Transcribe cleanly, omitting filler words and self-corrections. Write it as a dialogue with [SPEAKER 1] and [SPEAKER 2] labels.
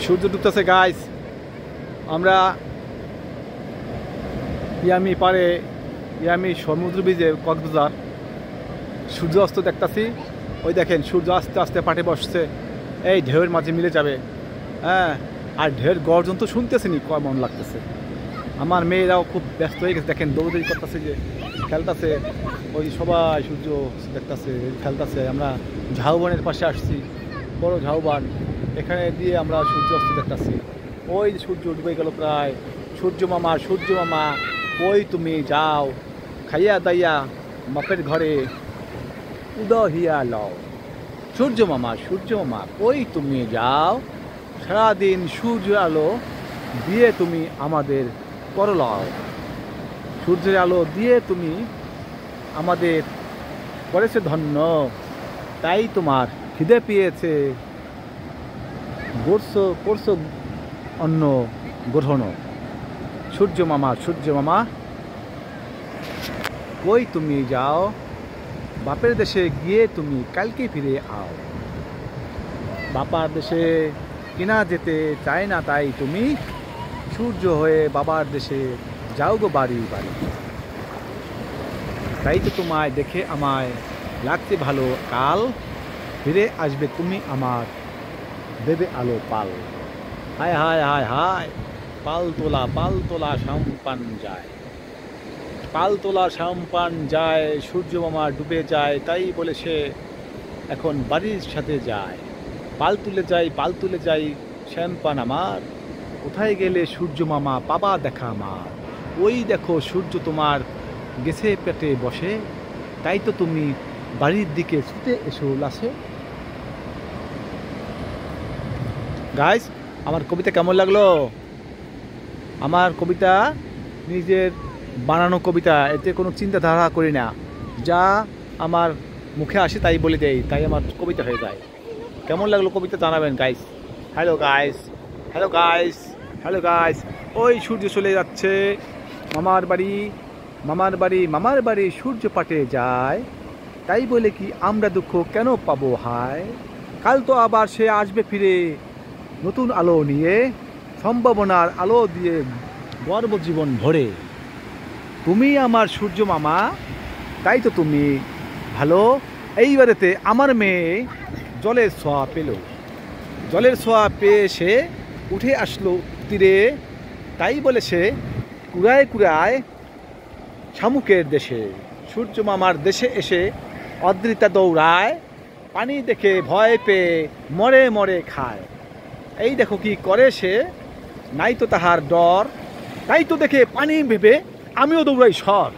[SPEAKER 1] সূর্য ডুবতেছে guys. আমরা yummy পারে, yummy সমুদ্র বীজে কক্সবাজার সূর্য অস্ত দেখতেছি। ওই দেখেন সূর্য আস্তে আস্তে পাটে বসছে, এই ঢেউয়ের মাঝে মিলে যাবে। হ্যাঁ, আর ঢেউয়ের গর্জন তো শুনতেছেনি, কেমন লাগতেছে। আমার মেয়েরাও খুব ব্যস্ত হয়ে গেছে, দেখেন দৌড়দৌড়ি করতেছে, যে খেলতেছে। ওই সবাই সূর্য দেখতেছে, খেলতেছে। আমরা ঝাউবনের পাশে আসছি, বড় ঝাউবান, এখানে দিয়ে আমরা সূর্য অস্ত দেখতেছি। ওই সূর্য ডুবে গেল প্রায়। সূর্য মামা, সূর্য মামা ওই তুমি যাও, খাইয়া দাইয়া বাপের ঘরে উদহিয়া লও। সূর্য মামা, সূর্য মামা ওই তুমি যাও, সারাদিন সূর্য আলো দিয়ে তুমি আমাদের করলাও। সূর্যের আলো দিয়ে তুমি আমাদের করেছে ধন্য, তাই তোমার খিদে পেয়েছে, করছো অন্ন গ্রহণ। সূর্য মামা, সূর্য মামা কই তুমি যাও, বাপের দেশে গিয়ে তুমি কালকে ফিরে আও। বাবার দেশে কিনা যেতে চায় না, তাই তুমি সূর্য হয়ে বাবার দেশে যাও গো বাড়ি বাড়ি। তাই তো তোমায় দেখে আমায় লাগছে ভালো, কাল ফিরে আসবে তুমি আমার, দেবে আলো পাল। হায় হায় হায় হায়, পাল তোলা সাম্পান যায়, পাল তোলা সাম্পান যায়। সূর্য মামা ডুবে যায়, তাই বলে সে এখন বাড়ির সাথে যায়। পাল তুলে যাই শ্যাম্পান আমার, কোথায় গেলে সূর্য মামা পাবা দেখা আমার। ওই দেখো সূর্য তোমার গেছে পেটে বসে, তাই তো তুমি বাড়ির দিকে ছুটে এসো লাসে। গাইস, আমার কবিতা কেমন লাগলো? আমার কবিতা নিজের বানানো কবিতা, এতে কোনো চিন্তাধারা করি না, যা আমার মুখে আসে তাই বলে দেই, তাই আমার কবিতা হয়ে যায়। কেমন লাগলো কবিতা জানাবেন guys. Hello guys, hello guys, hello guys. ওই সূর্য চলে যাচ্ছে মামার বাড়ি, মামার বাড়ি, মামার বাড়ি সূর্য পাটে যায়, তাই বলে কি আমরা দুঃখ কেন পাবো হায়। কাল তো আবার সে আসবে ফিরে নতুন আলো নিয়ে, সম্ভাবনার আলো দিয়ে গর্ব জীবন ভরে। তুমি আমার সূর্য মামা, তাই তো তুমি ভালো। এইবারেতে আমার মেয়ে জলের ছোঁয়া পেল, জলের ছোঁয়া পেয়ে সে উঠে আসলো তীরে, তাই বলে সে কুড়ায় কুড়ায় শামুকের দেশে। সূর্য মামার দেশে এসে অদ্রিতা দৌড়ায়, পানি দেখে ভয় পেয়ে মরে মরে খায়। এই দেখো কি করে সে, নাই তো তাহার ডর, তাই তো দেখে পানি ভেবে আমিও দৌড়াই সর।